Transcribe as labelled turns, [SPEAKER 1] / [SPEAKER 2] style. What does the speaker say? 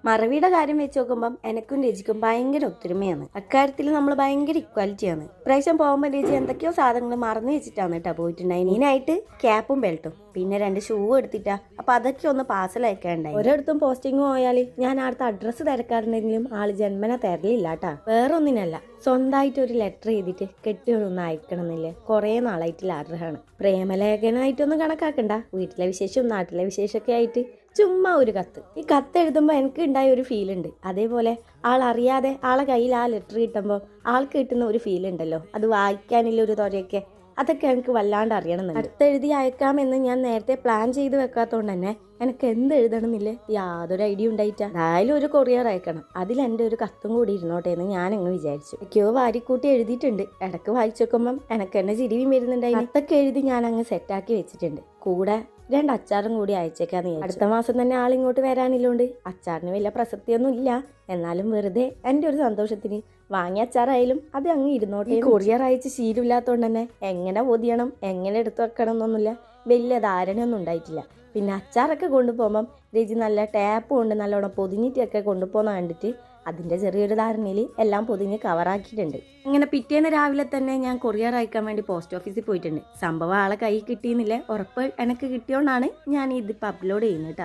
[SPEAKER 1] മറവിയുടെ കാര്യം വെച്ച് നോക്കുമ്പം എനക്കും രജിക്കും ഭയങ്കര ഒത്തൊരുമയാണ്. അക്കാര്യത്തിൽ നമ്മൾ ഭയങ്കര ഇക്വാലിറ്റിയാണ്. ഇപ്രാവശ്യം പോകുമ്പോൾ രജി എന്തൊക്കെയോ സാധനങ്ങൾ മറന്നു വെച്ചിട്ടാണ് കേട്ടോ പോയിട്ടുണ്ടായി. ഇതിനായിട്ട് ക്യാപ്പും ബെൽറ്റും പിന്നെ 2 ഷൂ എടുത്തിട്ടാ. അപ്പൊ അതൊക്കെ ഒന്ന് പാർസൽ അയക്കാണ്ടായി. ഒരിടത്തും പോസ്റ്റിംഗ് പോയാൽ ഞാൻ അടുത്ത അഡ്രസ്സ് തിരക്കാറുണ്ടെങ്കിലും ആള് ജന്മന തരലില്ല കേട്ടാ. വേറെ ഒന്നിനല്ല, സ്വന്തമായിട്ട് ഒരു ലെറ്റർ ചെയ്തിട്ട് കെട്ടിയൊന്നും അയക്കണം എന്നില്ലേ കുറെ നാളായിട്ടുള്ള ആഗ്രഹമാണ്. പ്രേമലേഖനായിട്ടൊന്നും കണക്കാക്കണ്ട, വീട്ടിലെ വിശേഷവും നാട്ടിലെ വിശേഷമൊക്കെ ആയിട്ട് ചുമ്മാ ഒരു കത്ത്. ഈ കത്ത് എഴുതുമ്പോൾ എനിക്ക് ഉണ്ടായ ഒരു ഫീൽ ഉണ്ട്. അതേപോലെ ആൾ അറിയാതെ ആളെ കയ്യിൽ ആ ലെറ്റർ കിട്ടുമ്പോൾ ആൾക്ക് കിട്ടുന്ന ഒരു ഫീൽ ഉണ്ടല്ലോ, അത് വായിക്കാനുള്ള ഒരു തൊരയൊക്കെ, അതൊക്കെ എനിക്ക് വല്ലാണ്ട് അറിയണമെന്നുണ്ട്. അടുത്തെഴുതി അയക്കാമെന്ന് ഞാൻ നേരത്തെ പ്ലാൻ ചെയ്ത് വെക്കാത്തതുകൊണ്ട് തന്നെ എനിക്ക് എന്ത് എഴുതണമെന്നില്ല യാതൊരു ഐഡിയ ഉണ്ടായിട്ടാ. എന്തായാലും ഒരു കൊറിയർ അയക്കണം, അതിൽ എൻ്റെ ഒരു കത്തും കൂടി ഇരുന്നോട്ടെ എന്ന് ഞാൻ അങ്ങ് വിചാരിച്ചു. എനിക്കോ വാരിക്കൂട്ടി എഴുതിയിട്ടുണ്ട്. ഇടക്ക് വായിച്ചു നോക്കുമ്പം എനിക്ക് തന്നെ ചിരിയും വരുന്നുണ്ടായി. കത്തൊക്കെ എഴുതി ഞാൻ അങ്ങ് സെറ്റാക്കി വെച്ചിട്ടുണ്ട്. കൂടെ 2 അച്ചാറും കൂടി അയച്ചേക്കാന്ന് വിചാരിച്ചു. അടുത്ത മാസം തന്നെ ആളിങ്ങോട്ട് വരാനില്ലോണ്ട് അച്ചാറിന് വലിയ പ്രസക്തിയൊന്നും ഇല്ല. എന്നാലും വെറുതെ എൻ്റെ ഒരു സന്തോഷത്തിന് വാങ്ങിയ അച്ചാറായാലും അത് അങ്ങ് ഇരുന്നോട്ടെ. കൊറിയർ അയച്ച് ശീലമില്ലാത്തതുകൊണ്ട് തന്നെ എങ്ങനെ പൊതിയണം എങ്ങനെ എടുത്തു വെക്കണം എന്നൊന്നുമില്ല വലിയ ധാരണയൊന്നും ഉണ്ടായിട്ടില്ല. പിന്നെ അച്ചാറൊക്കെ കൊണ്ടുപോകുമ്പം രജി നല്ല ടാപ്പ് കൊണ്ട് നല്ലോണം പൊതിഞ്ഞിട്ടൊക്കെ കൊണ്ടുപോകുന്ന കണ്ടിട്ട് അതിൻ്റെ ചെറിയൊരു ധാരണയിൽ എല്ലാം പൊതിഞ്ഞ് കവറാക്കിയിട്ടുണ്ട്. അങ്ങനെ പിറ്റേന്ന് രാവിലെ തന്നെ ഞാൻ കൊറിയർ അയക്കാൻ വേണ്ടി പോസ്റ്റ് ഓഫീസിൽ പോയിട്ടുണ്ട്. സംഭവം ആളെ കൈ കിട്ടിയെന്നില്ല ഉറപ്പ് എനിക്ക് കിട്ടിയോണ്ടാണ് ഞാൻ ഇതിപ്പോൾ അപ്ലോഡ് ചെയ്യുന്നത് കേട്ടോ.